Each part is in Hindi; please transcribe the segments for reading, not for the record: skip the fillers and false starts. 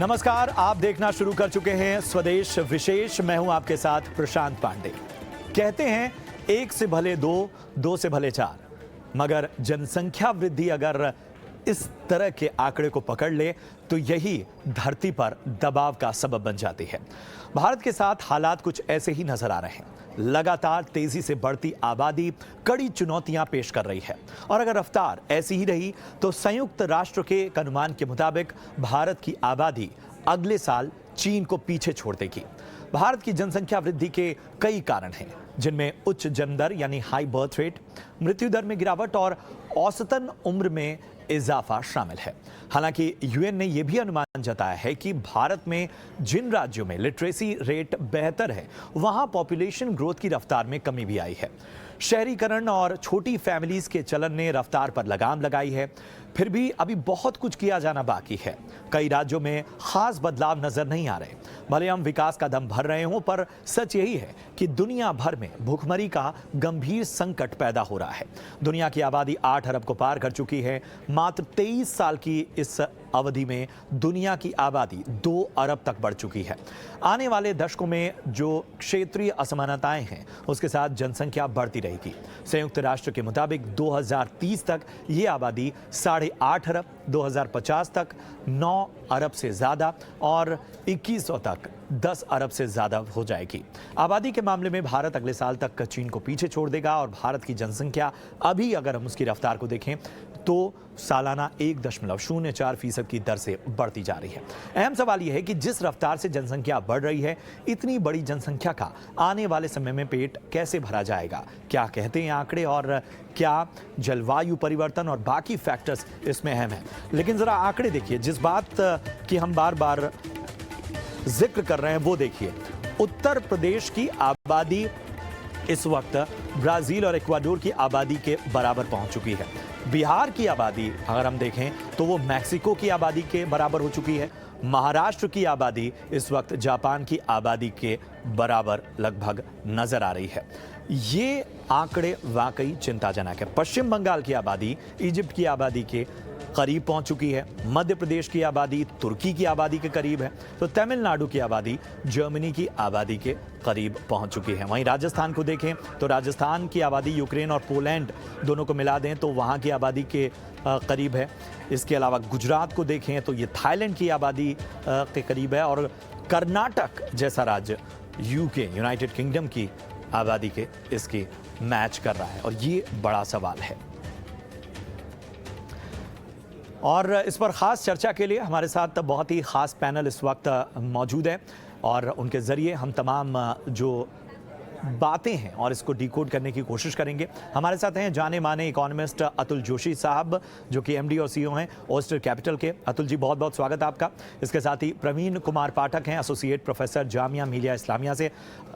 नमस्कार, आप देखना शुरू कर चुके हैं स्वदेश विशेष। मैं हूं आपके साथ प्रशांत पांडे। कहते हैं एक से भले दो, दो से भले चार, मगर जनसंख्या वृद्धि अगर इस तरह के आंकड़े को पकड़ ले तो यही धरती पर दबाव का सबब बन जाती है। भारत के साथ हालात कुछ ऐसे ही नजर आ रहे हैं। लगातार तेजी से बढ़ती आबादी कड़ी चुनौतियां पेश कर रही है और अगर रफ्तार ऐसी ही रही तो संयुक्त राष्ट्र के एक अनुमान के मुताबिक भारत की आबादी अगले साल चीन को पीछे छोड़ देगी। भारत की जनसंख्या वृद्धि के कई कारण हैं, जिनमें उच्च जन्म दर यानी हाई बर्थ रेट, मृत्यु दर में गिरावट और औसतन उम्र में इजाफा शामिल है। हालांकि यूएन ने यह भी अनुमान जताया है कि भारत में जिन राज्यों में लिटरेसी रेट बेहतर है वहां पॉपुलेशन ग्रोथ की रफ्तार में कमी भी आई है। शहरीकरण और छोटी फैमिलीज के चलन ने रफ्तार पर लगाम लगाई है। फिर भी अभी बहुत कुछ किया जाना बाकी है। कई राज्यों में खास बदलाव नजर नहीं आ रहे। भले हम विकास का दम भर रहे हों, पर सच यही है कि दुनिया भर में भूखमरी का गंभीर संकट पैदा हो रहा है। दुनिया की आबादी 8 अरब को पार कर चुकी है। मात्र 23 साल की इस अवधि में दुनिया की आबादी 2 अरब तक बढ़ चुकी है। आने वाले दशकों में जो क्षेत्रीय असमानताएं हैं, उसके साथ जनसंख्या बढ़ती रहेगी। संयुक्त राष्ट्र के मुताबिक 2030 तक ये आबादी 8.5 अरब, 2050 तक 9 अरब से ज्यादा और 2100 तक 10 अरब से ज्यादा हो जाएगी। आबादी के मामले में भारत अगले साल तक चीन को पीछे छोड़ देगा और भारत की जनसंख्या अभी अगर हम उसकी रफ्तार को देखें तो सालाना 1.04% की दर से बढ़ती जा रही है। अहम सवाल यह है कि जिस रफ्तार से जनसंख्या बढ़ रही है, इतनी बड़ी जनसंख्या का आने वाले समय में पेट कैसे भरा जाएगा? क्या कहते हैं आंकड़े और क्या जलवायु परिवर्तन और बाकी फैक्टर्स इसमें अहम है? लेकिन जरा आंकड़े देखिए, जिस बात की हम बार बार जिक्र कर रहे हैं वो देखिए। उत्तर प्रदेश की आबादी इस वक्त ब्राजील और इक्वाडोर की आबादी के बराबर पहुंच चुकी है। बिहार की आबादी अगर हम देखें तो वो मैक्सिको की आबादी के बराबर हो चुकी है। महाराष्ट्र की आबादी इस वक्त जापान की आबादी के बराबर लगभग नजर आ रही है। ये आंकड़े वाकई चिंताजनक है। पश्चिम बंगाल की आबादी इजिप्ट की आबादी के करीब पहुंच चुकी है। मध्य प्रदेश की आबादी तुर्की की आबादी के करीब है, तो तमिलनाडु की आबादी जर्मनी की आबादी के करीब पहुंच चुकी है। वहीं राजस्थान को देखें तो राजस्थान की आबादी यूक्रेन और पोलैंड दोनों को मिला दें तो वहां की आबादी के करीब है। इसके अलावा गुजरात को देखें तो ये थाईलैंड की आबादी के करीब है और कर्नाटक जैसा राज्य यूके यूनाइटेड किंगडम की आबादी के इसकी मैच कर रहा है और ये बड़ा सवाल है। और इस पर खास चर्चा के लिए हमारे साथ बहुत ही खास पैनल इस वक्त मौजूद है और उनके ज़रिए हम तमाम जो बातें हैं और इसको डिकोड करने की कोशिश करेंगे। हमारे साथ हैं जाने माने इकोनॉमिस्ट अतुल जोशी साहब, जो कि एमडी और सीईओ हैं ओस्टर कैपिटल के। अतुल जी, बहुत बहुत स्वागत आपका। इसके साथ ही प्रवीण कुमार पाठक हैं, एसोसिएट प्रोफेसर जामिया मिलिया इस्लामिया से।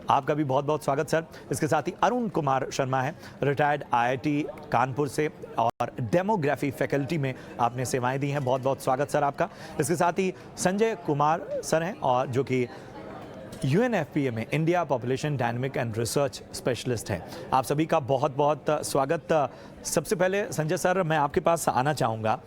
आपका भी बहुत बहुत स्वागत सर। इसके साथ ही अरुण कुमार शर्मा है, रिटायर्ड आईआईटी कानपुर से और डेमोग्राफी फैकल्टी में आपने सेवाएं दी हैं। बहुत बहुत स्वागत सर आपका। इसके साथ ही संजय कुमार सर हैं और जो कि यूएनएफपीए में India population dynamic and research specialist हैं। आप सभी का बहुत बहुत स्वागत। सबसे पहले संजय सर, मैं आपके पास आना चाहूँगा।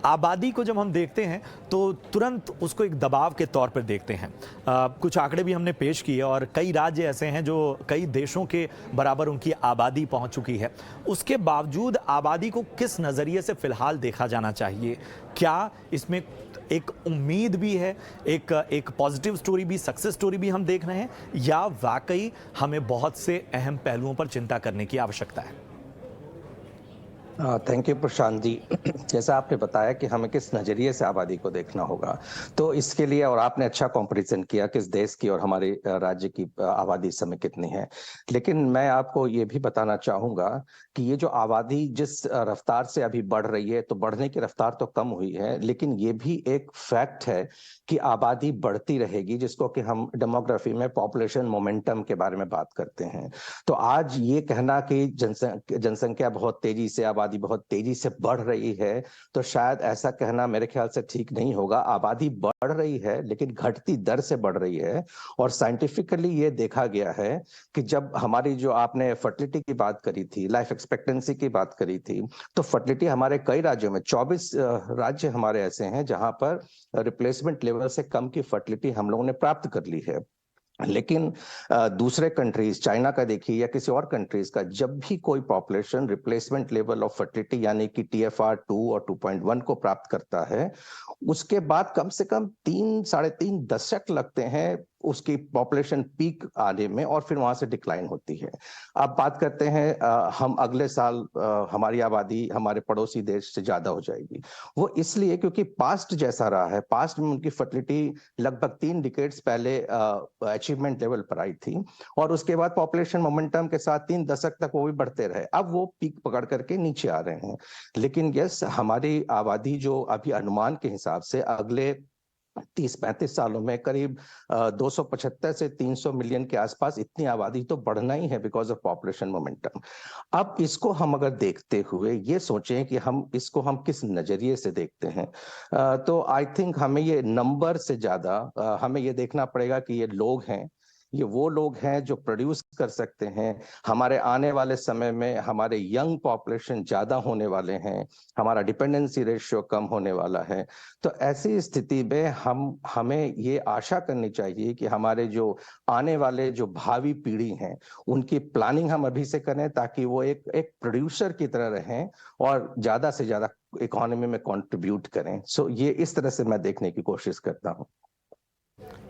आबादी को जब हम देखते हैं तो तुरंत उसको एक दबाव के तौर पर देखते हैं। कुछ आंकड़े भी हमने पेश किए और कई राज्य ऐसे हैं जो कई देशों के बराबर उनकी आबादी पहुंच चुकी है। उसके बावजूद आबादी को किस नज़रिए से फ़िलहाल देखा जाना चाहिए? क्या इसमें एक उम्मीद भी है, एक पॉजिटिव स्टोरी भी, सक्सेस स्टोरी भी हम देख रहे हैं, या वाकई हमें बहुत से अहम पहलुओं पर चिंता करने की आवश्यकता है? Thank you Prashant ji. जैसा आपने बताया कि हमें किस नजरिए से आबादी को देखना होगा, तो इसके लिए और आपने अच्छा कंपैरिजन किया किस देश की और हमारे राज्य की आबादी इस समय कितनी है। लेकिन मैं आपको ये भी बताना चाहूंगा कि ये जो आबादी जिस रफ्तार से अभी बढ़ रही है, तो बढ़ने की रफ्तार तो कम हुई है, लेकिन ये भी एक फैक्ट है कि आबादी बढ़ती रहेगी, जिसको कि हम डेमोग्राफी में पॉपुलेशन मोमेंटम के बारे में बात करते हैं। तो आज ये कहना कि जनसंख्या बहुत तेजी से आबादी आबादी बहुत तेजी से बढ़ रही है, तो शायद ऐसा कहना मेरे ख्याल से ठीक नहीं होगा। आबादी बढ़ रही है लेकिन घटती दर से बढ़ रही है। और साइंटिफिकली ये देखा गया है कि जब हमारी जो आपने फर्टिलिटी की बात करी थी, लाइफ एक्सपेक्टेंसी की बात करी थी, तो फर्टिलिटी हमारे कई राज्यों में 24 राज्य हमारे ऐसे हैं जहां पर रिप्लेसमेंट लेवल से कम की फर्टिलिटी हम लोगों ने प्राप्त कर ली है। लेकिन दूसरे कंट्रीज, चाइना का देखिए या किसी और कंट्रीज का, जब भी कोई population replacement level of fertility यानी कि TFR 2 और 2.1 को प्राप्त करता है, उसके बाद कम से कम 3 साढ़े 3 दशक लगते हैं उसकी पॉपुलेशन पीक आने में, और फिर वहां से डिक्लाइन होती है। अब बात करते हैं हम अगले साल हमारी आबादी हमारे पड़ोसी देश से ज्यादा हो जाएगी। वो इसलिए क्योंकि पास्ट जैसा रहा है, पास्ट में उनकी फर्टिलिटी लगभग 3 डिकेड्स पहले अचीवमेंट लेवल पर आई थी, और उसके बाद पॉपुलेशन मोमेंटम के साथ 3 दशक तक वो भी बढ़ते रहे। अब वो पीक पकड़ करके नीचे आ रहे हैं। लेकिन यस, हमारी आबादी जो अभी अनुमान के हिसाब से अगले 30-35 सालों में करीब 275 से 300 मिलियन के आसपास इतनी आबादी तो बढ़ना ही है बिकॉज ऑफ पॉपुलेशन मोमेंटम। अब इसको हम अगर देखते हुए ये सोचें कि हम किस नजरिए से देखते हैं, तो आई थिंक हमें ये नंबर से ज्यादा हमें ये देखना पड़ेगा कि ये लोग हैं, ये वो लोग हैं जो प्रोड्यूस कर सकते हैं। हमारे आने वाले समय में हमारे यंग पॉपुलेशन ज्यादा होने वाले हैं, हमारा डिपेंडेंसी रेशियो कम होने वाला है। तो ऐसी स्थिति में हमें ये आशा करनी चाहिए कि हमारे जो आने वाले जो भावी पीढ़ी हैं उनकी प्लानिंग हम अभी से करें, ताकि वो एक प्रोड्यूसर की तरह रहें और ज्यादा से ज्यादा इकोनॉमी में कंट्रीब्यूट करें। सो ये इस तरह से मैं देखने की कोशिश करता हूँ।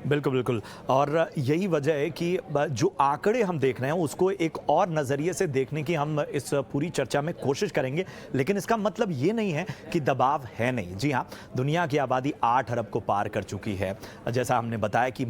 बिल्कुल, बिल्कुल। और यही वजह है कि जो आंकड़े हम देख रहे हैं उसको एक और नज़रिए से देखने की हम इस पूरी चर्चा में कोशिश करेंगे, लेकिन इसका मतलब ये नहीं है कि दबाव है नहीं। जी हाँ, दुनिया की आबादी 8 अरब को पार कर चुकी है। जैसा हमने बताया कि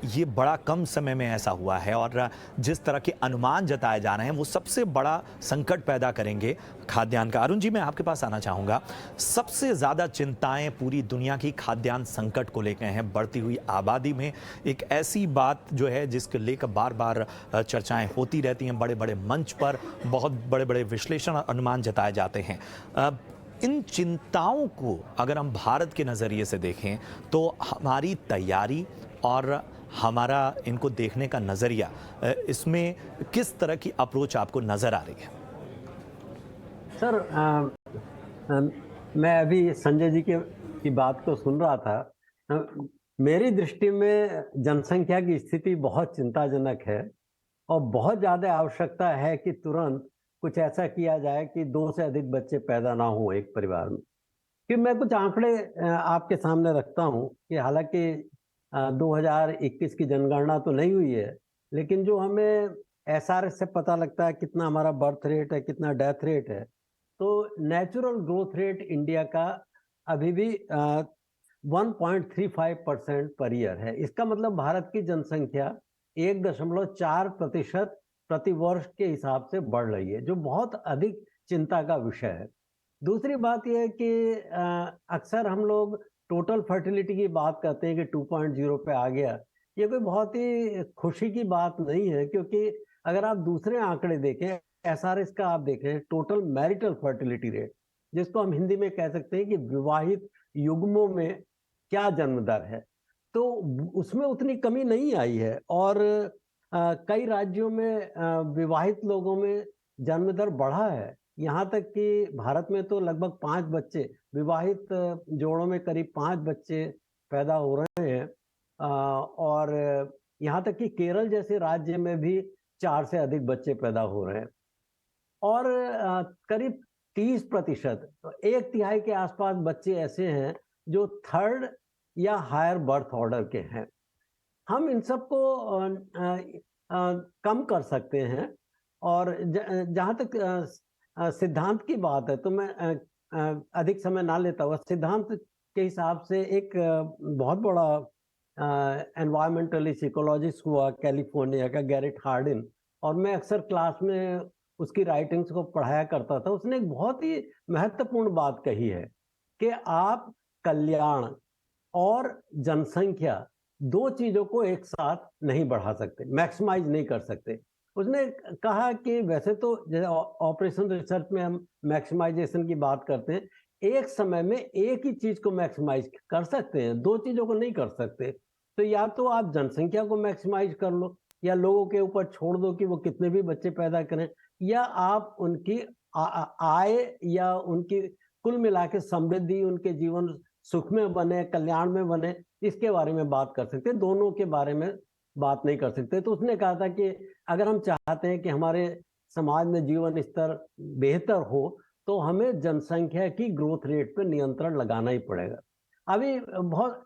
ये बड़ा कम समय में ऐसा हुआ है, और जिस तरह के अनुमान जताए जा रहे हैं वो सबसे बड़ा संकट पैदा करेंगे खाद्यान्न का। अरुण जी, मैं आपके पास आना चाहूँगा। सबसे ज़्यादा चिंताएं पूरी दुनिया की खाद्यान्न संकट को लेकर हैं। बढ़ती हुई आबादी में एक ऐसी बात जो है जिसके लेकर बार बार चर्चाएं होती रहती हैं, बड़े बड़े मंच पर बहुत बड़े बड़े विश्लेषण अनुमान जताए जाते हैं। इन चिंताओं को अगर हम भारत के नज़रिए से देखें तो हमारी तैयारी और हमारा इनको देखने का नज़रिया, इसमें किस तरह की अप्रोच आपको नज़र आ रही है? सर, मैं अभी संजय जी की बात को सुन रहा था। मेरी दृष्टि में जनसंख्या की स्थिति बहुत चिंताजनक है, और बहुत ज़्यादा आवश्यकता है कि तुरंत कुछ ऐसा किया जाए कि 2 से अधिक बच्चे पैदा ना हो एक परिवार में। कि मैं कुछ आंकड़े आपके सामने रखता हूं कि हालांकि 2021 की जनगणना तो नहीं हुई है, लेकिन जो हमें SRS से पता लगता है कितना हमारा बर्थ रेट है, कितना डेथ रेट है, तो नेचुरल ग्रोथ रेट इंडिया का अभी भी 1.35% पर ईयर है। इसका मतलब भारत की जनसंख्या 1.4% प्रति वर्ष के हिसाब से बढ़ रही है, जो बहुत अधिक चिंता का विषय है। दूसरी बात यह है कि अक्सर हम लोग टोटल फर्टिलिटी की बात करते हैं कि 2.0 पे आ गया। ये कोई बहुत ही खुशी की बात नहीं है, क्योंकि अगर आप दूसरे आंकड़े देखें, SRS का आप देखें, टोटल मैरिटल फर्टिलिटी रेट, जिसको हम हिंदी में कह सकते हैं कि विवाहित युग्मों में क्या जन्म दर है, तो उसमें उतनी कमी नहीं आई है। और कई राज्यों में विवाहित लोगों में जन्म दर बढ़ा है। यहाँ तक कि भारत में तो लगभग 5 बच्चे, विवाहित जोड़ों में करीब 5 बच्चे पैदा हो रहे हैं। और यहाँ तक कि केरल जैसे राज्य में भी 4 से अधिक बच्चे पैदा हो रहे हैं। और करीब 30%, 1/3 के आसपास बच्चे ऐसे हैं जो 3rd या हायर बर्थ ऑर्डर के हैं। हम इन सबको कम कर सकते हैं। और जहाँ तक सिद्धांत की बात है, तो मैं अधिक समय ना लेता हुआ सिद्धांत के हिसाब से एक बहुत बड़ा एनवायरमेंटलिस्ट इकोलॉजिस्ट हुआ कैलिफोर्निया का, गैरेट हार्डिन, और मैं अक्सर क्लास में उसकी राइटिंग्स को पढ़ाया करता था। उसने एक बहुत ही महत्वपूर्ण बात कही है कि आप कल्याण और जनसंख्या 2 चीजों को एक साथ नहीं बढ़ा सकते, मैक्सिमाइज नहीं कर सकते। उसने कहा कि वैसे तो जैसे ऑपरेशन रिसर्च में हम मैक्सिमाइजेशन की बात करते हैं, एक समय में एक ही चीज को मैक्सिमाइज कर सकते हैं, दो चीजों को नहीं कर सकते। तो या तो आप जनसंख्या को मैक्सिमाइज कर लो या लोगों के ऊपर छोड़ दो कि वो कितने भी बच्चे पैदा करें, या आप उनकी आय या उनकी कुल मिला के समृद्धि, उनके जीवन सुख में बने, कल्याण में बने, इसके बारे में बात कर सकते हैं, दोनों के बारे में बात नहीं कर सकते। तो उसने कहा था कि अगर हम चाहते हैं कि हमारे समाज में जीवन स्तर बेहतर हो तो हमें जनसंख्या की ग्रोथ रेट पे नियंत्रण लगाना ही पड़ेगा। अभी बहुत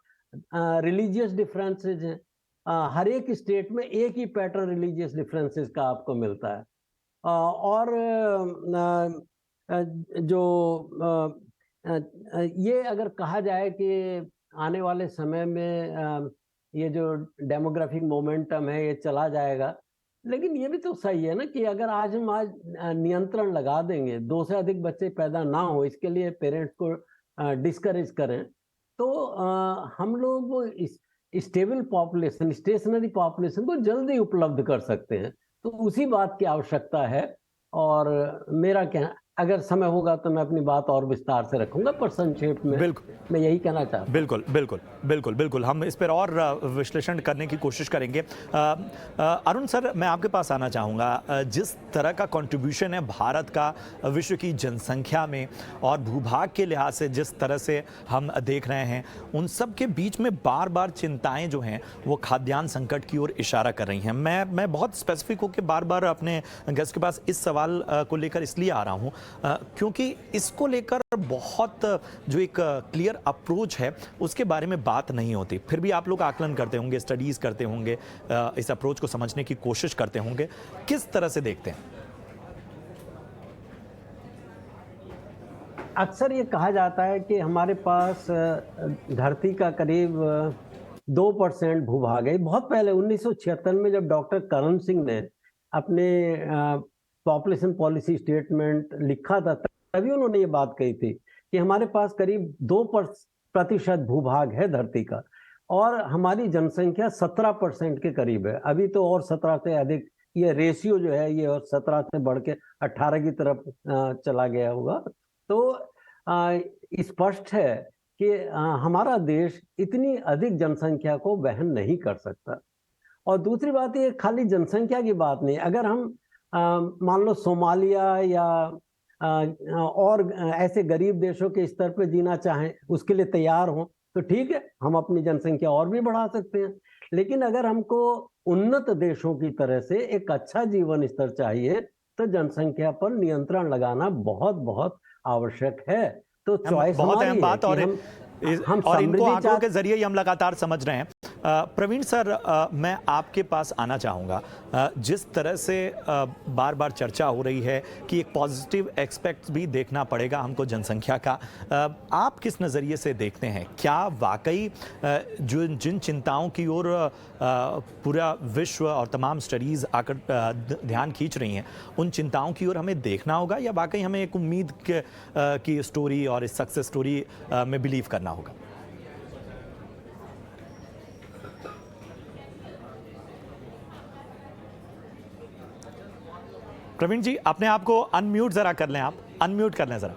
रिलीजियस डिफरेंसेस हैं, हर एक स्टेट में एक ही पैटर्न रिलीजियस डिफरेंसेस का आपको मिलता है। और जो ये अगर कहा जाए कि आने वाले समय में ये जो डेमोग्राफिक मोमेंटम है ये चला जाएगा, लेकिन ये भी तो सही है ना कि अगर आज हम नियंत्रण लगा देंगे, 2 से अधिक बच्चे पैदा ना हो, इसके लिए पेरेंट्स को डिस्करेज करें, तो हम लोग इस स्टेबल पॉपुलेशन, स्टेशनरी पॉपुलेशन को जल्दी उपलब्ध कर सकते हैं। तो उसी बात की आवश्यकता है। और मेरा क्या, अगर समय होगा तो मैं अपनी बात और विस्तार से रखूंगा, पर संक्षेप में मैं यही कहना चाहता हूं। बिल्कुल बिल्कुल बिल्कुल बिल्कुल, हम इस पर और विश्लेषण करने की कोशिश करेंगे। अरुण सर, मैं आपके पास आना चाहूँगा। जिस तरह का कंट्रीब्यूशन है भारत का विश्व की जनसंख्या में और भूभाग के लिहाज से जिस तरह से हम देख रहे हैं, उन सब के बीच में बार बार चिंताएं जो हैं वो खाद्यान्न संकट की ओर इशारा कर रही हैं। मैं बहुत स्पेसिफिक होकर बार बार अपने गेस्ट के पास इस सवाल को लेकर इसलिए आ रहा हूँ क्योंकि इसको लेकर बहुत जो एक क्लियर अप्रोच है उसके बारे में बात नहीं होती। फिर भी आप लोग आकलन करते होंगे, स्टडीज करते होंगे, इस अप्रोच को समझने की कोशिश करते होंगे, किस तरह से देखते हैं? अक्सर ये कहा जाता है कि हमारे पास धरती का करीब 2% भूभाग है। बहुत पहले 1976 में जब डॉक्टर करण सिंह ने अपने पॉपुलेशन पॉलिसी स्टेटमेंट लिखा था, तभी उन्होंने ये बात कही थी कि हमारे पास करीब 2% भूभाग है धरती का और हमारी जनसंख्या 17% के करीब है। अभी तो और 17 से अधिक ये रेशियो जो है ये 17 से बढ़ के 18 की तरफ चला गया होगा। तो स्पष्ट है कि हमारा देश इतनी अधिक जनसंख्या को वहन नहीं कर सकता। और दूसरी बात ये खाली जनसंख्या की बात नहीं, अगर हम मान लो सोमालिया या और ऐसे गरीब देशों के स्तर पे जीना चाहें, उसके लिए तैयार हों, तो ठीक है, हम अपनी जनसंख्या और भी बढ़ा सकते हैं। लेकिन अगर हमको उन्नत देशों की तरह से एक अच्छा जीवन स्तर चाहिए तो जनसंख्या पर नियंत्रण लगाना बहुत बहुत आवश्यक है। तो चॉइस बहुत अहम बात, और इनको आंकड़ों के जरिए ही हम लगातार समझ रहे हैं। प्रवीण सर, मैं आपके पास आना चाहूँगा। जिस तरह से बार बार चर्चा हो रही है कि एक पॉजिटिव एस्पेक्ट भी देखना पड़ेगा हमको जनसंख्या का, आप किस नज़रिए से देखते हैं? क्या वाकई जिन चिंताओं की ओर पूरा विश्व और तमाम स्टडीज़ आकर ध्यान खींच रही हैं, उन चिंताओं की ओर हमें देखना होगा या वाकई हमें एक उम्मीद की स्टोरी और इस सक्सेस स्टोरी में बिलीव करना होगा? प्रवीण जी, अपने आप को अनम्यूट जरा कर लें, आप अनम्यूट कर लें जरा।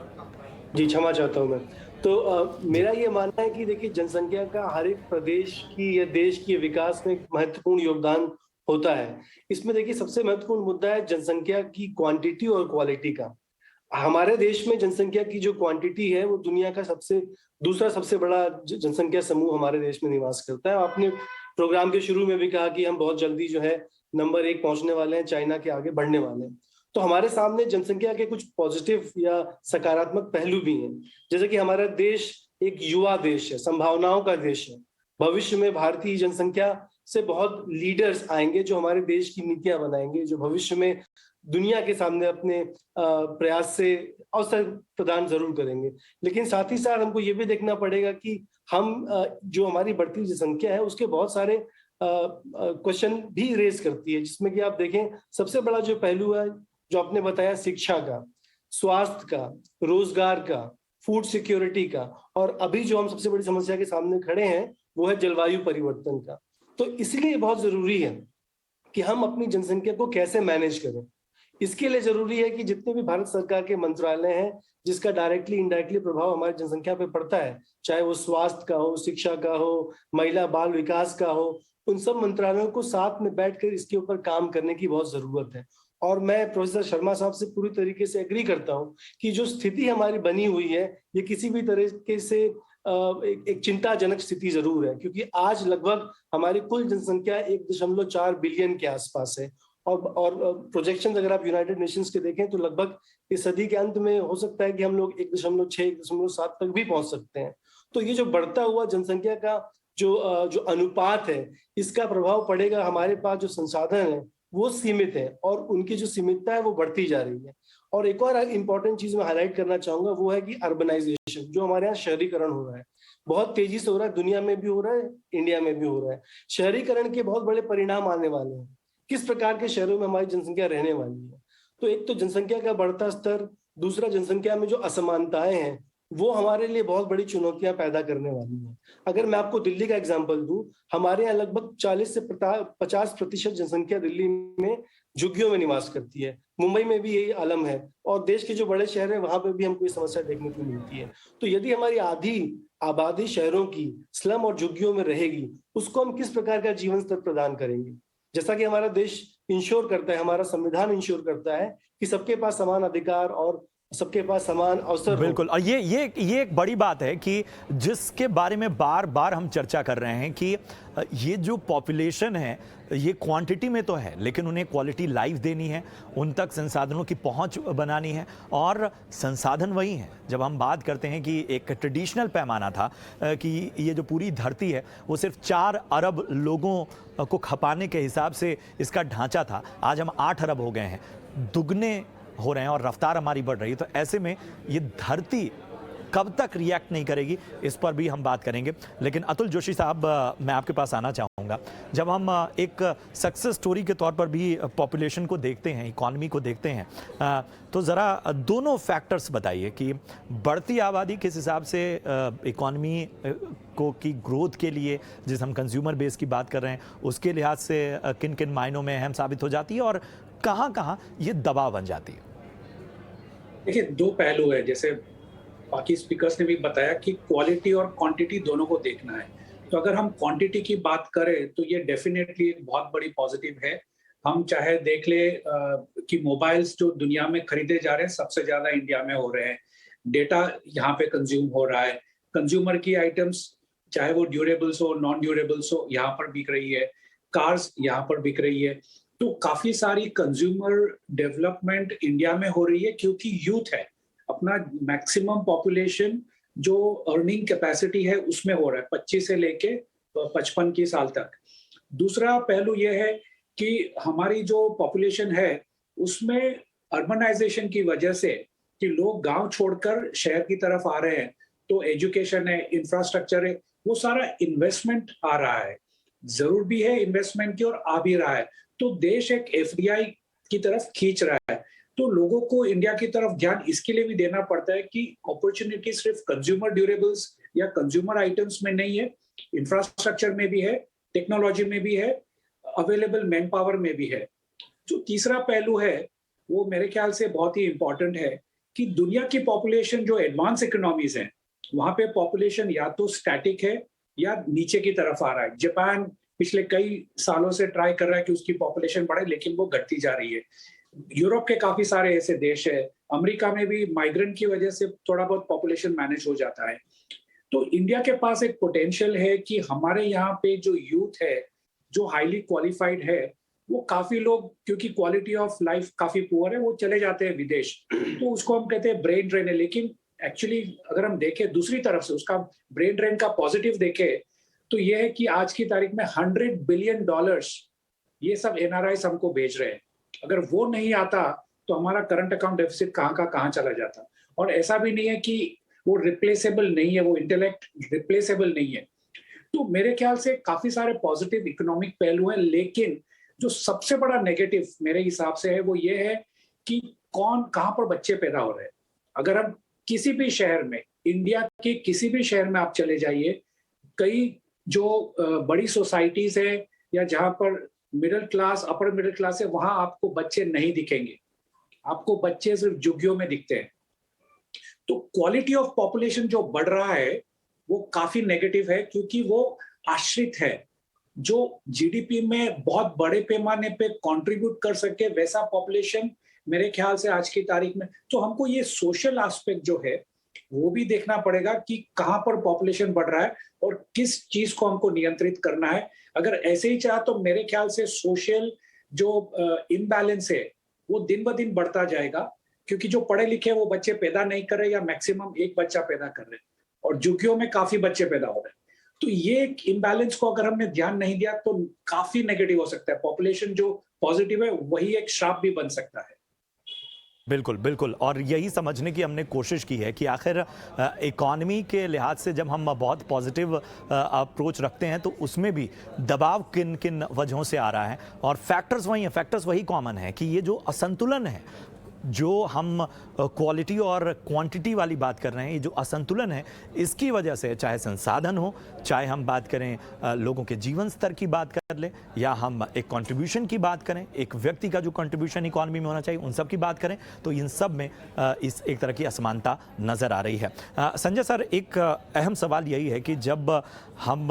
जी, क्षमा चाहता हूं मैं। तो मेरा ये मानना है कि देखिए, जनसंख्या का हर एक प्रदेश की या देश के विकास में महत्वपूर्ण योगदान होता है। इसमें देखिए सबसे महत्वपूर्ण मुद्दा है जनसंख्या की क्वांटिटी और क्वालिटी का। हमारे देश में जनसंख्या की जो क्वांटिटी है वो दुनिया का दूसरा सबसे बड़ा जनसंख्या समूह हमारे देश में निवास करता है। आपने प्रोग्राम के शुरू में भी कहा कि हम बहुत जल्दी जो है नंबर 1 पहुंचने वाले हैं, चाइना के आगे बढ़ने वाले हैं। तो हमारे सामने जनसंख्या के कुछ पॉजिटिव या सकारात्मक पहलू भी हैं, जैसे कि हमारा देश एक युवा देश है, संभावनाओं का देश है। भविष्य में भारतीय जनसंख्या से बहुत लीडर्स आएंगे जो हमारे देश की नीतियां बनाएंगे, जो भविष्य में दुनिया के सामने अपने प्रयास से अवसर प्रदान जरूर करेंगे। लेकिन साथ ही साथ हमको ये भी देखना पड़ेगा कि हम जो हमारी बढ़ती जनसंख्या है उसके बहुत सारे क्वेश्चन भी रेज करती है, जिसमें कि आप देखें सबसे बड़ा जो पहलू है जो आपने बताया, शिक्षा का, स्वास्थ्य का, रोजगार का, फूड सिक्योरिटी का, और अभी जो हम सबसे बड़ी समस्या के सामने खड़े हैं वो है जलवायु परिवर्तन का। तो इसलिए बहुत जरूरी है कि हम अपनी जनसंख्या को कैसे मैनेज करें। इसके लिए जरूरी है कि जितने भी भारत सरकार के मंत्रालय हैं, जिसका डायरेक्टली इनडायरेक्टली प्रभाव हमारी जनसंख्या पे पड़ता है, चाहे वो स्वास्थ्य का हो, शिक्षा का हो, महिला बाल विकास का हो, उन सब मंत्रालयों को साथ में बैठकर इसके ऊपर काम करने की बहुत जरूरत है। और मैं प्रोफेसर शर्मा साहब से पूरी तरीके से एग्री करता हूँ कि जो स्थिति हमारी बनी हुई है, ये किसी भी तरीके से एक चिंताजनक स्थिति जरूर है, क्योंकि आज लगभग हमारी कुल जनसंख्या 1.4 बिलियन के आसपास है। और प्रोजेक्शंस अगर आप यूनाइटेड नेशंस के देखें तो लगभग इस सदी के अंत में हो सकता है कि हम लोग 1.6 1.7 तक भी पहुंच सकते हैं। तो ये जो बढ़ता हुआ जनसंख्या का जो अनुपात है, इसका प्रभाव पड़ेगा। हमारे पास जो संसाधन है वो सीमित है और उनकी जो सीमितता है वो बढ़ती जा रही है। और एक और इम्पोर्टेंट चीज मैं हाईलाइट करना चाहूंगा, वो है कि अर्बनाइजेशन, जो हमारे यहाँ शहरीकरण हो रहा है, बहुत तेजी से हो रहा है, दुनिया में भी हो रहा है, इंडिया में भी हो रहा है। शहरीकरण के बहुत बड़े परिणाम आने वाले हैं, किस प्रकार के शहरों में हमारी जनसंख्या रहने वाली है। तो एक तो जनसंख्या का बढ़ता स्तर, दूसरा जनसंख्या में जो असमानताएं हैं वो हमारे लिए बहुत बड़ी चुनौतियां पैदा करने वाली हैं। अगर मैं आपको दिल्ली का एग्जांपल दूं, हमारे यहाँ लगभग 40 से 50% जनसंख्या दिल्ली में झुग्गियों में निवास करती है। मुंबई में भी यही आलम है और देश के जो बड़े शहर है वहां पर भी हमको ये समस्या देखने को मिलती है। तो यदि हमारी आधी आबादी शहरों की स्लम और झुग्गियों में रहेगी, उसको हम किस प्रकार का जीवन स्तर प्रदान करेंगे। जैसा कि हमारा देश इंश्योर करता है, हमारा संविधान इंश्योर करता है कि सबके पास समान अधिकार और सबके पास समान अवसर हो। बिल्कुल। और ये एक बड़ी बात है कि जिसके बारे में बार बार हम चर्चा कर रहे हैं कि ये जो पॉपुलेशन है ये क्वांटिटी में तो है, लेकिन उन्हें क्वालिटी लाइफ देनी है, उन तक संसाधनों की पहुंच बनानी है। और संसाधन वही हैं। जब हम बात करते हैं कि एक ट्रेडिशनल पैमाना था कि ये जो पूरी धरती है वो सिर्फ 4 अरब लोगों को खपाने के हिसाब से इसका ढांचा था, आज हम 8 अरब हो गए हैं, दुगने हो रहे हैं और रफ्तार हमारी बढ़ रही है। तो ऐसे में ये धरती कब तक रिएक्ट नहीं करेगी, इस पर भी हम बात करेंगे। लेकिन अतुल जोशी साहब, मैं आपके पास आना चाहूँगा। जब हम एक सक्सेस स्टोरी के तौर पर भी पॉपुलेशन को देखते हैं, इकॉनमी को देखते हैं, तो ज़रा दोनों फैक्टर्स बताइए कि बढ़ती आबादी किस हिसाब से इकॉनमी को की ग्रोथ के लिए, जिस हम कंज्यूमर बेस की बात कर रहे हैं, उसके लिहाज से किन किन मायनों में अहम साबित हो जाती है और कहाँ कहाँ ये दबाव बन जाती है। देखिए, 2 पहलू है, जैसे बाकी स्पीकर्स ने भी बताया कि क्वालिटी और क्वांटिटी दोनों को देखना है। तो अगर हम क्वांटिटी की बात करें तो ये डेफिनेटली एक बहुत बड़ी पॉजिटिव है। हम चाहे देख ले कि मोबाइल्स जो दुनिया में खरीदे जा रहे हैं सबसे ज्यादा इंडिया में हो रहे हैं, डेटा यहाँ पे कंज्यूम हो रहा है, कंज्यूमर की आइटम्स चाहे वो ड्यूरेबल्स हो नॉन ड्यूरेबल्स हो यहाँ पर बिक रही है, कार्स यहाँ पर बिक रही है। तो काफी सारी कंज्यूमर डेवलपमेंट इंडिया में हो रही है क्योंकि यूथ है, अपना मैक्सिमम पॉपुलेशन जो अर्निंग कैपेसिटी है उसमें हो रहा है 25 से लेके 55 की साल तक। दूसरा पहलू यह है कि हमारी जो पॉपुलेशन है उसमें अर्बनाइजेशन की वजह से कि लोग गांव छोड़कर शहर की तरफ आ रहे हैं, तो एजुकेशन है, इंफ्रास्ट्रक्चर है, वो सारा इन्वेस्टमेंट आ रहा है, जरूर भी है इन्वेस्टमेंट की और आ भी रहा है। तो देश एक एफडीआई की तरफ खींच रहा है। तो लोगों को इंडिया की तरफ ध्यान इसके लिए भी देना पड़ता है कि अपॉर्चुनिटी सिर्फ कंज्यूमर ड्यूरेबल्स या कंज्यूमर आइटम्स में नहीं है, इंफ्रास्ट्रक्चर में भी है, टेक्नोलॉजी में भी है, अवेलेबल मैन पावर में भी है। जो तीसरा पहलू है वो मेरे ख्याल से बहुत ही इंपॉर्टेंट है कि दुनिया की पॉपुलेशन जो एडवांस इकोनॉमीज हैं वहां पे पॉपुलेशन या तो स्टैटिक है या नीचे की तरफ आ रहा है। जापान पिछले कई सालों से ट्राई कर रहा है कि उसकी पॉपुलेशन बढ़े, लेकिन वो घटती जा रही है। यूरोप के काफी सारे ऐसे देश है, अमेरिका में भी माइग्रेंट की वजह से थोड़ा बहुत पॉपुलेशन मैनेज हो जाता है। तो इंडिया के पास एक पोटेंशियल है कि हमारे यहाँ पे जो यूथ है जो हाईली क्वालिफाइड है, वो काफी लोग क्योंकि क्वालिटी ऑफ लाइफ काफी पुअर है वो चले जाते हैं विदेश, तो उसको हम कहते हैं ब्रेन ड्रेन है। लेकिन एक्चुअली अगर हम देखें दूसरी तरफ से उसका ब्रेन ड्रेन का पॉजिटिव देखें तो ये है कि आज की तारीख में $100 बिलियन ये सब एनआरआईज हमको भेज रहे हैं। अगर वो नहीं आता तो हमारा करंट अकाउंट डेफिसिट कहाँ का कहाँ चला जाता। और ऐसा भी नहीं है कि वो रिप्लेसेबल नहीं है, वो इंटेलेक्ट रिप्लेसेबल नहीं है। तो मेरे ख्याल से काफी सारे पॉजिटिव इकोनॉमिक पहलू हैं, लेकिन जो सबसे बड़ा नेगेटिव मेरे हिसाब से है वो ये है कि कौन कहाँ पर बच्चे पैदा हो रहे हैं। अगर हम किसी भी शहर में, इंडिया के किसी भी शहर में आप चले जाइए, कई जो बड़ी सोसाइटीज है या जहाँ पर middle class, upper middle class है, वहां आपको बच्चे नहीं दिखेंगे, आपको बच्चे सिर्फ झुग्गियों में दिखते हैं। तो क्वालिटी ऑफ पॉपुलेशन जो बढ़ रहा है वो काफी नेगेटिव है, क्योंकि वो आश्रित है। जो जीडीपी में बहुत बड़े पैमाने पे कंट्रीब्यूट कर सके वैसा पॉपुलेशन मेरे ख्याल से आज की तारीख में, तो हमको ये सोशल एस्पेक्ट जो है वो भी देखना पड़ेगा कि कहां पर पॉपुलेशन बढ़ रहा है और किस चीज को हमको नियंत्रित करना है। अगर ऐसे ही चाहा तो मेरे ख्याल से सोशल जो इम्बैलेंस है वो दिन ब दिन बढ़ता जाएगा, क्योंकि जो पढ़े लिखे वो बच्चे पैदा नहीं कर रहे या मैक्सिमम एक बच्चा पैदा कर रहे हैं और झुग्गियों में काफी बच्चे पैदा हो रहे हैं। तो ये एक इम्बैलेंस को अगर हमने ध्यान नहीं दिया तो काफी नेगेटिव हो सकता है। पॉपुलेशन जो पॉजिटिव है वही एक श्राप भी बन सकता है। बिल्कुल बिल्कुल, और यही समझने की हमने कोशिश की है कि आखिर इकॉनमी के लिहाज से जब हम बहुत पॉजिटिव अप्रोच रखते हैं तो उसमें भी दबाव किन किन वजहों से आ रहा है, और फैक्टर्स वही हैं, फैक्टर्स वही कॉमन है कि ये जो असंतुलन है, जो हम क्वालिटी और क्वांटिटी वाली बात कर रहे हैं, ये जो असंतुलन है इसकी वजह से, चाहे संसाधन हो, चाहे हम बात करें लोगों के जीवन स्तर की बात कर ले, या हम एक कंट्रीब्यूशन की बात करें, एक व्यक्ति का जो कंट्रीब्यूशन इकॉनमी में होना चाहिए उन सब की बात करें, तो इन सब में इस एक तरह की असमानता नज़र आ रही है। संजय सर, एक अहम सवाल यही है कि जब हम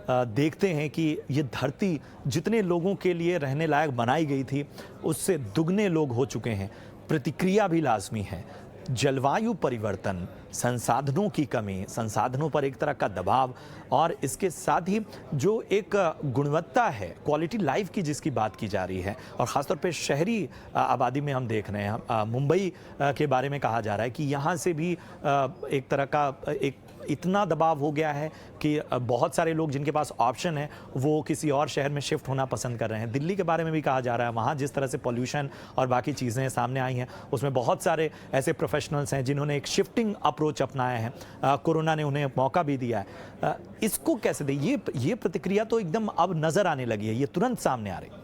देखते हैं कि ये धरती जितने लोगों के लिए रहने लायक बनाई गई थी उससे दुगने लोग हो चुके हैं, प्रतिक्रिया भी लाजमी है। जलवायु परिवर्तन, संसाधनों की कमी, संसाधनों पर एक तरह का दबाव, और इसके साथ ही जो एक गुणवत्ता है, क्वालिटी लाइफ की जिसकी बात की जा रही है, और ख़ासतौर पे शहरी आबादी में हम देख रहे हैं, मुंबई के बारे में कहा जा रहा है कि यहाँ से भी एक तरह का एक इतना दबाव हो गया है कि बहुत सारे लोग जिनके पास ऑप्शन है वो किसी और शहर में शिफ्ट होना पसंद कर रहे हैं। दिल्ली के बारे में भी कहा जा रहा है, वहाँ जिस तरह से पॉल्यूशन और बाकी चीज़ें सामने आई हैं उसमें बहुत सारे ऐसे प्रोफेशनल्स हैं जिन्होंने एक शिफ्टिंग अप्रोच अपनाया है। कोरोना ने उन्हें मौका भी दिया है। इसको कैसे दें? ये प्रतिक्रिया तो एकदम अब नज़र आने लगी है, ये तुरंत सामने आ रही।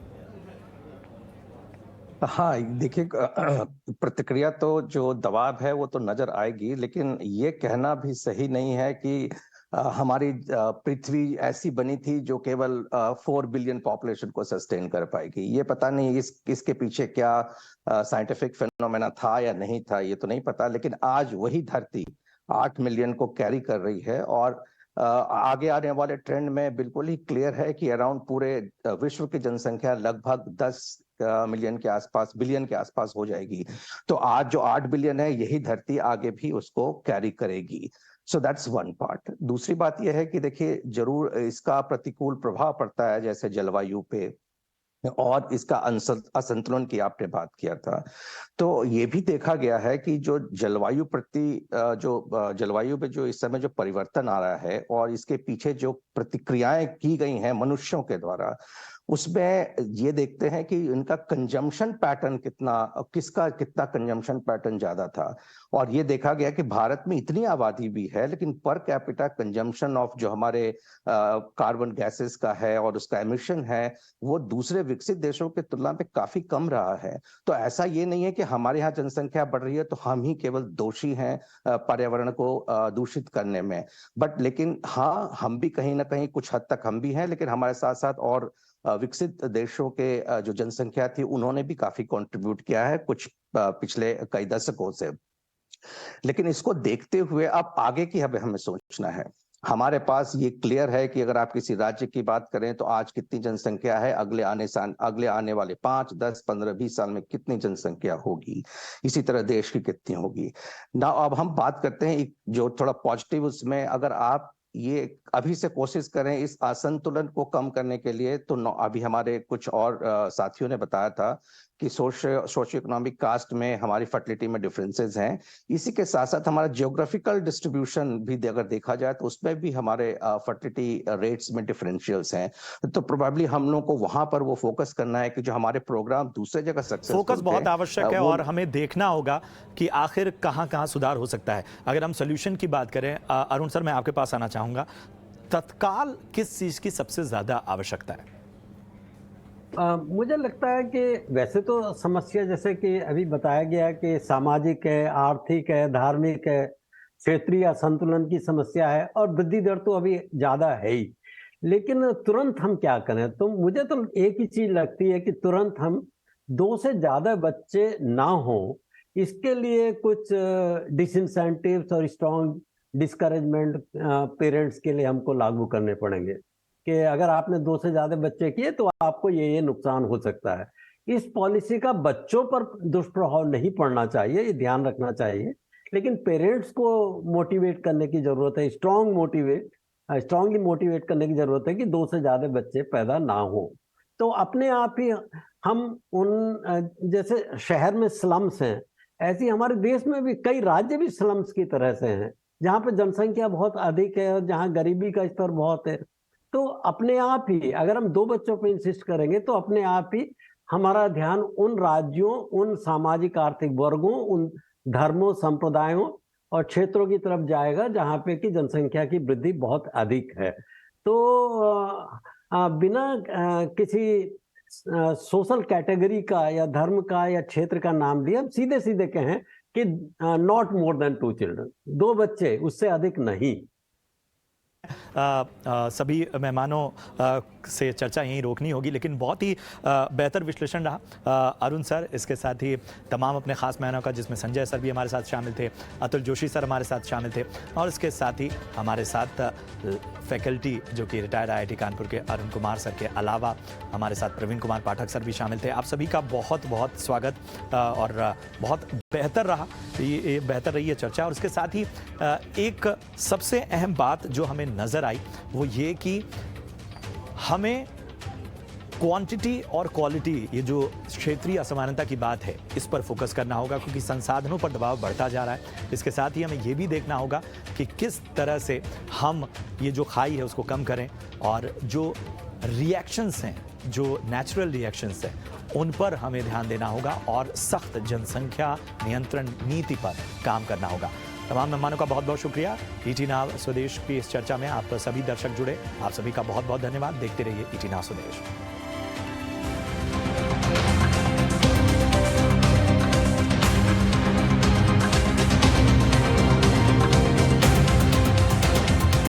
हाँ, देखिए, प्रतिक्रिया तो जो दबाव है वो तो नजर आएगी, लेकिन ये कहना भी सही नहीं है कि हमारी पृथ्वी ऐसी बनी थी जो केवल 4 बिलियन पॉपुलेशन को सस्टेन कर पाएगी। ये पता नहीं इसके पीछे क्या साइंटिफिक फिनोमेना था या नहीं था, ये तो नहीं पता, लेकिन आज वही धरती 8 मिलियन को कैरी कर रही है, और आगे आने वाले ट्रेंड में बिल्कुल ही क्लियर है कि अराउंड पूरे विश्व की जनसंख्या लगभग 10 मिलियन के आसपास, बिलियन के आसपास हो जाएगी। तो आज जो 8 बिलियन है यही धरती आगे भी उसको कैरी करेगी। So that's one part. दूसरी बात यह है कि देखिए, जरूर इसका प्रतिकूल प्रभाव पड़ता है, जैसे जलवायु पे, और इसका असंतुलन की आपने बात किया था। तो ये भी देखा गया है कि जो जलवायु पे जो इस समय जो परिवर्तन आ रहा है और इसके पीछे जो प्रतिक्रियाएं की गई हैं मनुष्यों के द्वारा, उसमें ये देखते हैं कि इनका कंजम्पशन पैटर्न कितना कंजम्पशन पैटर्न ज्यादा था। और ये देखा गया कि भारत में इतनी आबादी भी है, लेकिन पर कैपिटा कंजम्पशन ऑफ जो हमारे कार्बन गैसेस का है और उसका एमिशन है, वो दूसरे विकसित देशों की तुलना में काफी कम रहा है। तो ऐसा ये नहीं है कि हमारे यहाँ जनसंख्या बढ़ रही है तो हम ही केवल दोषी हैं पर्यावरण को दूषित करने में। बट लेकिन हाँ, हम भी कहीं ना कहीं कुछ हद तक हम भी हैं, लेकिन हमारे साथ साथ और विकसित देशों के जो जनसंख्या थी उन्होंने भी काफी कंट्रीब्यूट किया है कुछ पिछले कई दशकों से। लेकिन इसको देखते हुए अब आगे की हमें सोचना है। हमारे पास ये क्लियर है कि अगर आप किसी राज्य की बात करें तो आज कितनी जनसंख्या है, अगले आने वाले 5, 10, 15, 20 साल में कितनी जनसंख्या होगी, इसी तरह देश की कितनी होगी ना। अब हम बात करते हैं जो थोड़ा पॉजिटिव, उसमें अगर आप ये अभी से कोशिश करें इस असंतुलन को कम करने के लिए, तो अभी हमारे कुछ और साथियों ने बताया था कि सोशियो इकोनॉमिक कास्ट में हमारी फर्टिलिटी में डिफरेंसेस हैं। इसी के साथ साथ हमारा जियोग्राफिकल डिस्ट्रीब्यूशन भी अगर देखा जाए तो उसमें भी हमारे फर्टिलिटी रेट्स में डिफरेंशियल्स हैं। तो प्रोबेबली हम लोग को वहां पर वो फोकस करना है कि जो हमारे प्रोग्राम दूसरे जगह सक्सेसफुल, फोकस बहुत आवश्यक है, और हमें देखना होगा कि आखिर कहाँ सुधार हो सकता है। अगर हम सोल्यूशन की बात करें, अरुण सर मैं आपके पास आना चाहूंगा, तत्काल किस चीज की सबसे ज्यादा आवश्यकता है? मुझे लगता है कि वैसे तो समस्या जैसे कि अभी बताया गया है कि सामाजिक है, आर्थिक है, धार्मिक है, क्षेत्रीय असंतुलन की समस्या है, और वृद्धि दर तो अभी ज़्यादा है ही। लेकिन तुरंत हम क्या करें? तो मुझे तो एक ही चीज लगती है कि तुरंत हम 2 से ज्यादा बच्चे ना हो, इसके लिए कुछ डिसइंसेंटिव्स और स्ट्रॉन्ग डिस्करेजमेंट पेरेंट्स के लिए हमको लागू करने पड़ेंगे कि अगर आपने 2 से ज्यादा बच्चे किए तो आपको ये नुकसान हो सकता है। इस पॉलिसी का बच्चों पर दुष्प्रभाव नहीं पड़ना चाहिए, ये ध्यान रखना चाहिए, लेकिन पेरेंट्स को मोटिवेट करने की जरूरत है, स्ट्रांगली मोटिवेट करने की जरूरत है कि 2 से ज्यादा बच्चे पैदा ना हो। तो अपने आप ही हम उन जैसे शहर में स्लम्स हैं, ऐसी हमारे देश में भी कई राज्य भी स्लम्स की तरह से हैं, जहाँ पे जनसंख्या बहुत अधिक है और जहाँ गरीबी का स्तर बहुत है। तो अपने आप ही अगर हम 2 बच्चों पे इंसिस्ट करेंगे तो अपने आप ही हमारा ध्यान उन राज्यों, उन सामाजिक आर्थिक वर्गों, उन धर्मों, संप्रदायों और क्षेत्रों की तरफ जाएगा जहाँ पे कि जनसंख्या की वृद्धि बहुत अधिक है। तो बिना किसी सोशल कैटेगरी का या धर्म का या क्षेत्र का नाम दिए हम सीधे सीधे कहें कि नॉट मोर देन 2 चिल्ड्रन, 2 बच्चे, उससे अधिक नहीं। सभी मेहमानों से चर्चा यहीं रोकनी होगी, लेकिन बहुत ही बेहतर विश्लेषण रहा अरुण सर। इसके साथ ही तमाम अपने खास मेहमानों का, जिसमें संजय सर भी हमारे साथ शामिल थे, अतुल जोशी सर हमारे साथ शामिल थे, और इसके साथ ही हमारे साथ फैकल्टी जो कि रिटायर्ड IIT कानपुर के अरुण कुमार सर के अलावा हमारे साथ प्रवीण कुमार पाठक सर भी शामिल थे। आप सभी का बहुत बहुत स्वागत और बहुत बेहतर रहा, ये बेहतर रही है चर्चा। और उसके साथ ही एक सबसे अहम बात जो हमें नज़र आई वो ये कि हमें क्वांटिटी और क्वालिटी, ये जो क्षेत्रीय असमानता की बात है, इस पर फोकस करना होगा, क्योंकि संसाधनों पर दबाव बढ़ता जा रहा है। इसके साथ ही हमें ये भी देखना होगा कि किस तरह से हम ये जो खाई है उसको कम करें, और जो रिएक्शंस हैं, जो नेचुरल रिएक्शंस हैं, उन पर हमें ध्यान देना होगा और सख्त जनसंख्या नियंत्रण नीति पर काम करना होगा। तमाम मेहमानों का बहुत बहुत शुक्रिया। ET नाउ स्वदेश की इस चर्चा में आप सभी दर्शक जुड़े, आप सभी का बहुत बहुत धन्यवाद। देखते रहिए ET नाउ स्वदेश।